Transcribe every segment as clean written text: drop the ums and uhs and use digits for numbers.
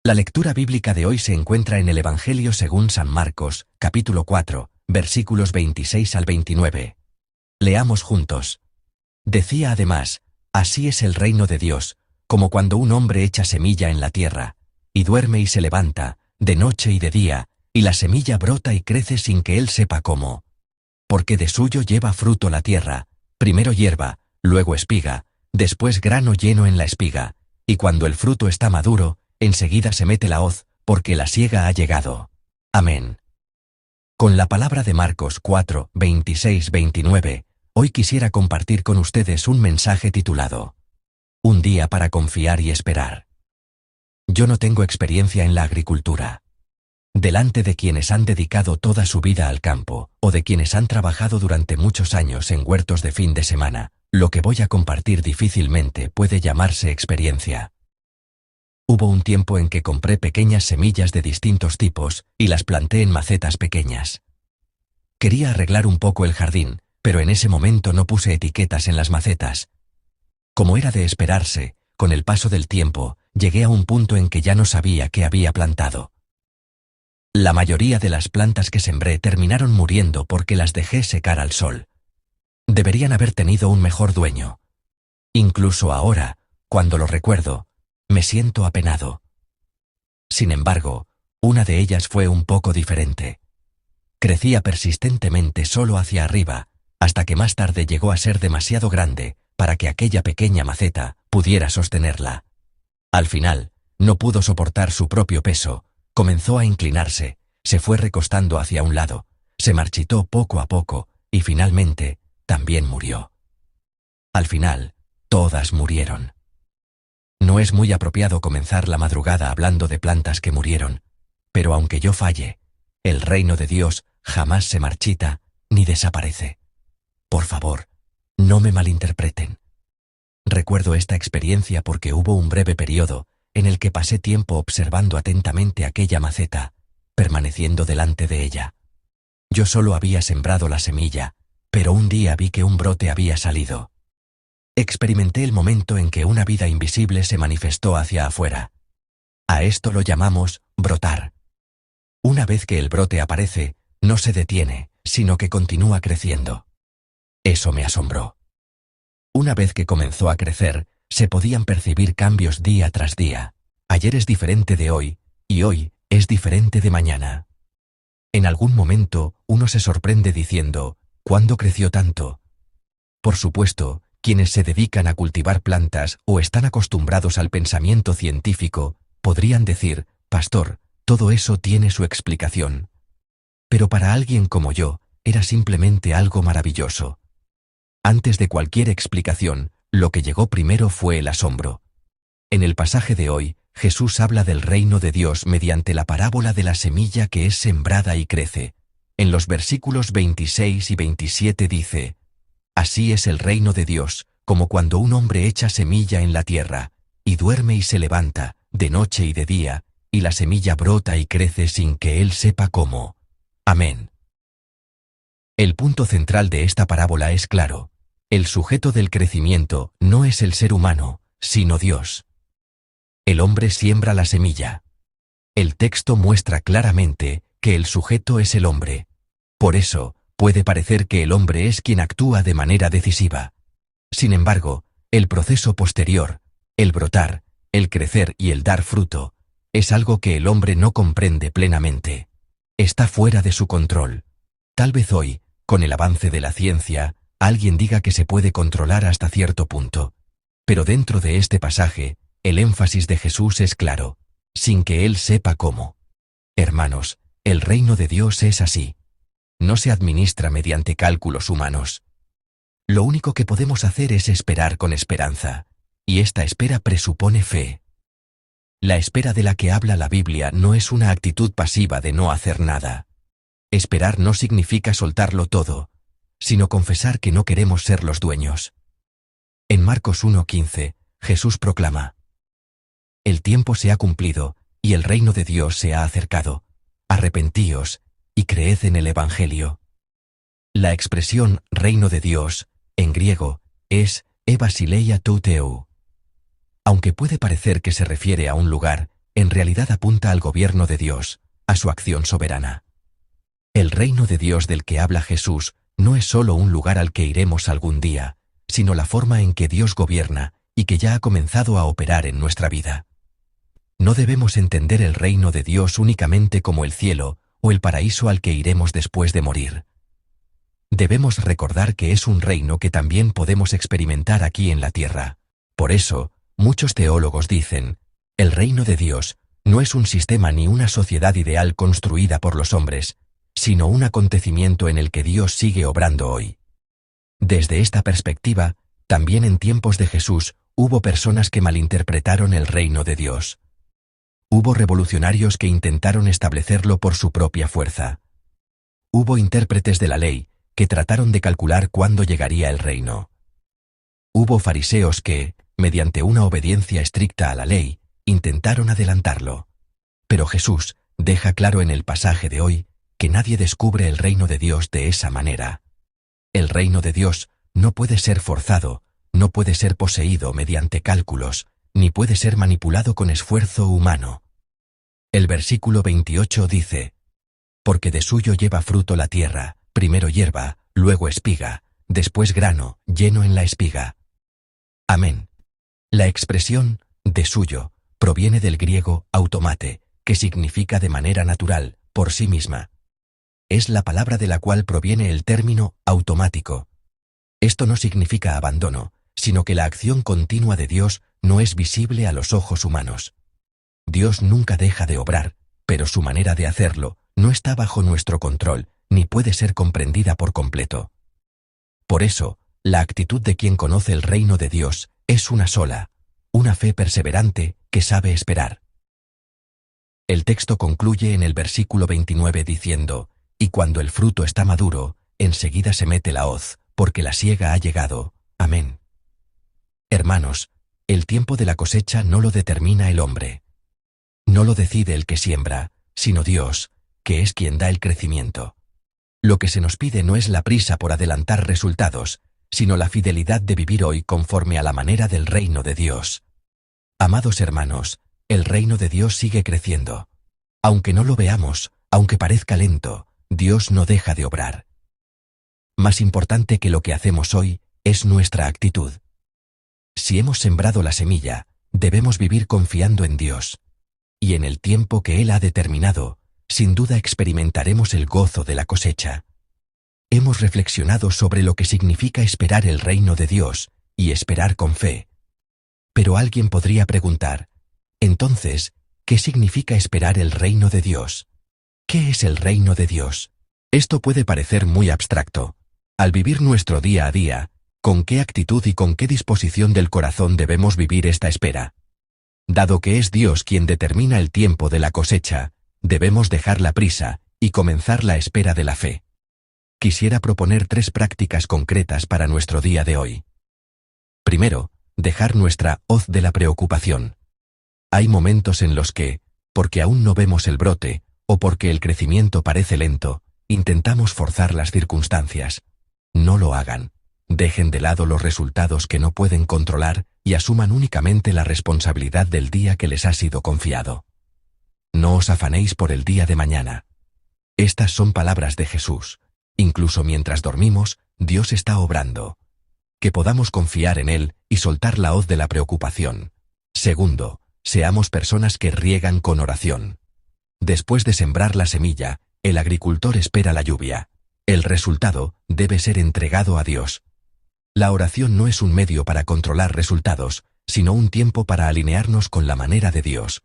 La lectura bíblica de hoy se encuentra en el Evangelio según San Marcos, capítulo 4, versículos 26 al 29. Leamos juntos. Decía además, así es el reino de Dios, como cuando un hombre echa semilla en la tierra, y duerme y se levanta, de noche y de día, y la semilla brota y crece sin que él sepa cómo. Porque de suyo lleva fruto la tierra, primero hierba, luego espiga, después grano lleno en la espiga, y cuando el fruto está maduro, enseguida se mete la hoz, porque la siega ha llegado. Amén. Con la palabra de Marcos 4, 26-29, hoy quisiera compartir con ustedes un mensaje titulado Un día para confiar y esperar. Yo no tengo experiencia en la agricultura. Delante de quienes han dedicado toda su vida al campo, o de quienes han trabajado durante muchos años en huertos de fin de semana, lo que voy a compartir difícilmente puede llamarse experiencia. Hubo un tiempo en que compré pequeñas semillas de distintos tipos y las planté en macetas pequeñas. Quería arreglar un poco el jardín, pero en ese momento no puse etiquetas en las macetas. Como era de esperarse, con el paso del tiempo, llegué a un punto en que ya no sabía qué había plantado. La mayoría de las plantas que sembré terminaron muriendo porque las dejé secar al sol. Deberían haber tenido un mejor dueño. Incluso ahora, cuando lo recuerdo, me siento apenado. Sin embargo, una de ellas fue un poco diferente. Crecía persistentemente solo hacia arriba, hasta que más tarde llegó a ser demasiado grande para que aquella pequeña maceta pudiera sostenerla. Al final, no pudo soportar su propio peso, comenzó a inclinarse, se fue recostando hacia un lado, se marchitó poco a poco y finalmente también murió. Al final, todas murieron. No es muy apropiado comenzar la madrugada hablando de plantas que murieron, pero aunque yo falle, el reino de Dios jamás se marchita ni desaparece. Por favor, no me malinterpreten. Recuerdo esta experiencia porque hubo un breve periodo en el que pasé tiempo observando atentamente aquella maceta, permaneciendo delante de ella. Yo solo había sembrado la semilla, pero un día vi que un brote había salido. Experimenté el momento en que una vida invisible se manifestó hacia afuera. A esto lo llamamos brotar. Una vez que el brote aparece, no se detiene, sino que continúa creciendo. Eso me asombró. Una vez que comenzó a crecer, se podían percibir cambios día tras día. Ayer es diferente de hoy, y hoy es diferente de mañana. En algún momento, uno se sorprende diciendo, ¿cuándo creció tanto? Por supuesto, quienes se dedican a cultivar plantas o están acostumbrados al pensamiento científico, podrían decir, pastor, todo eso tiene su explicación. Pero para alguien como yo, era simplemente algo maravilloso. Antes de cualquier explicación, lo que llegó primero fue el asombro. En el pasaje de hoy, Jesús habla del reino de Dios mediante la parábola de la semilla que es sembrada y crece. En los versículos 26 y 27 dice, Así es el reino de Dios, como cuando un hombre echa semilla en la tierra, y duerme y se levanta, de noche y de día, y la semilla brota y crece sin que él sepa cómo. Amén. El punto central de esta parábola es claro. El sujeto del crecimiento no es el ser humano, sino Dios. El hombre siembra la semilla. El texto muestra claramente que el sujeto es el hombre. Por eso, puede parecer que el hombre es quien actúa de manera decisiva. Sin embargo, el proceso posterior, el brotar, el crecer y el dar fruto, es algo que el hombre no comprende plenamente. Está fuera de su control. Tal vez hoy, con el avance de la ciencia, alguien diga que se puede controlar hasta cierto punto. Pero dentro de este pasaje, el énfasis de Jesús es claro, sin que él sepa cómo. Hermanos, el reino de Dios es así. No se administra mediante cálculos humanos. Lo único que podemos hacer es esperar con esperanza, y esta espera presupone fe. La espera de la que habla la Biblia no es una actitud pasiva de no hacer nada. Esperar no significa soltarlo todo, sino confesar que no queremos ser los dueños. En Marcos 1:15, Jesús proclama: El tiempo se ha cumplido, y el reino de Dios se ha acercado. Arrepentíos, y creed en el Evangelio. La expresión reino de Dios, en griego, es Basileia tou Theou. Aunque puede parecer que se refiere a un lugar, en realidad apunta al gobierno de Dios, a su acción soberana. El reino de Dios del que habla Jesús no es solo un lugar al que iremos algún día, sino la forma en que Dios gobierna y que ya ha comenzado a operar en nuestra vida. No debemos entender el reino de Dios únicamente como el cielo o el paraíso al que iremos después de morir. Debemos recordar que es un reino que también podemos experimentar aquí en la tierra. Por eso, muchos teólogos dicen, el reino de Dios no es un sistema ni una sociedad ideal construida por los hombres, sino un acontecimiento en el que Dios sigue obrando hoy. Desde esta perspectiva, también en tiempos de Jesús hubo personas que malinterpretaron el reino de Dios. Hubo revolucionarios que intentaron establecerlo por su propia fuerza. Hubo intérpretes de la ley que trataron de calcular cuándo llegaría el reino. Hubo fariseos que, mediante una obediencia estricta a la ley, intentaron adelantarlo. Pero Jesús deja claro en el pasaje de hoy que nadie descubre el reino de Dios de esa manera. El reino de Dios no puede ser forzado, no puede ser poseído mediante cálculos, ni puede ser manipulado con esfuerzo humano. El versículo 28 dice, porque de suyo lleva fruto la tierra, primero hierba, luego espiga, después grano, lleno en la espiga. Amén. La expresión, de suyo, proviene del griego automate, que significa de manera natural, por sí misma. Es la palabra de la cual proviene el término automático. Esto no significa abandono, sino que la acción continua de Dios no es visible a los ojos humanos. Dios nunca deja de obrar, pero su manera de hacerlo no está bajo nuestro control, ni puede ser comprendida por completo. Por eso, la actitud de quien conoce el reino de Dios es una sola, una fe perseverante que sabe esperar. El texto concluye en el versículo 29 diciendo, y cuando el fruto está maduro, enseguida se mete la hoz, porque la siega ha llegado. Amén. Hermanos, el tiempo de la cosecha no lo determina el hombre. No lo decide el que siembra, sino Dios, que es quien da el crecimiento. Lo que se nos pide no es la prisa por adelantar resultados, sino la fidelidad de vivir hoy conforme a la manera del reino de Dios. Amados hermanos, el reino de Dios sigue creciendo. Aunque no lo veamos, aunque parezca lento, Dios no deja de obrar. Más importante que lo que hacemos hoy es nuestra actitud. Si hemos sembrado la semilla, debemos vivir confiando en Dios. Y en el tiempo que Él ha determinado, sin duda experimentaremos el gozo de la cosecha. Hemos reflexionado sobre lo que significa esperar el reino de Dios y esperar con fe. Pero alguien podría preguntar, entonces, ¿qué significa esperar el reino de Dios? ¿Qué es el reino de Dios? Esto puede parecer muy abstracto. Al vivir nuestro día a día, ¿con qué actitud y con qué disposición del corazón debemos vivir esta espera? Dado que es Dios quien determina el tiempo de la cosecha, debemos dejar la prisa y comenzar la espera de la fe. Quisiera proponer 3 prácticas concretas para nuestro día de hoy. Primero, dejar nuestra hoz de la preocupación. Hay momentos en los que, porque aún no vemos el brote, o porque el crecimiento parece lento, intentamos forzar las circunstancias. No lo hagan. Dejen de lado los resultados que no pueden controlar y asuman únicamente la responsabilidad del día que les ha sido confiado. No os afanéis por el día de mañana. Estas son palabras de Jesús. Incluso mientras dormimos, Dios está obrando. Que podamos confiar en Él y soltar la hoz de la preocupación. Segundo, seamos personas que riegan con oración. Después de sembrar la semilla, el agricultor espera la lluvia. El resultado debe ser entregado a Dios. La oración no es un medio para controlar resultados, sino un tiempo para alinearnos con la manera de Dios.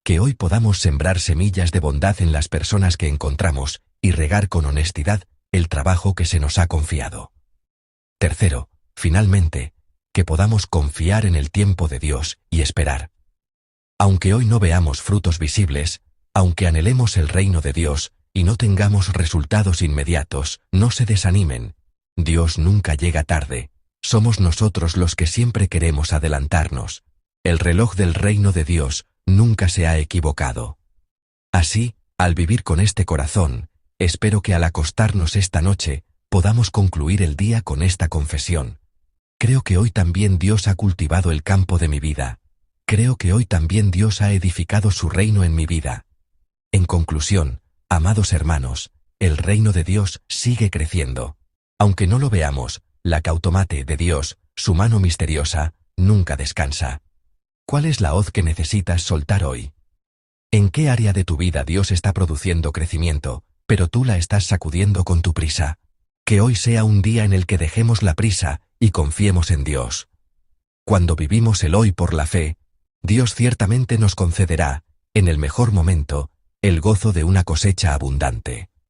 Que hoy podamos sembrar semillas de bondad en las personas que encontramos y regar con honestidad el trabajo que se nos ha confiado. Tercero, finalmente, que podamos confiar en el tiempo de Dios y esperar. Aunque hoy no veamos frutos visibles, aunque anhelemos el reino de Dios y no tengamos resultados inmediatos, no se desanimen. Dios nunca llega tarde. Somos nosotros los que siempre queremos adelantarnos. El reloj del reino de Dios nunca se ha equivocado. Así, al vivir con este corazón, espero que al acostarnos esta noche, podamos concluir el día con esta confesión. Creo que hoy también Dios ha cultivado el campo de mi vida. Creo que hoy también Dios ha edificado su reino en mi vida. En conclusión, amados hermanos, el reino de Dios sigue creciendo. Aunque no lo veamos, la cautomate de Dios, su mano misteriosa, nunca descansa. ¿Cuál es la hoz que necesitas soltar hoy? ¿En qué área de tu vida Dios está produciendo crecimiento, pero tú la estás sacudiendo con tu prisa? Que hoy sea un día en el que dejemos la prisa y confiemos en Dios. Cuando vivimos el hoy por la fe, Dios ciertamente nos concederá, en el mejor momento, el gozo de una cosecha abundante.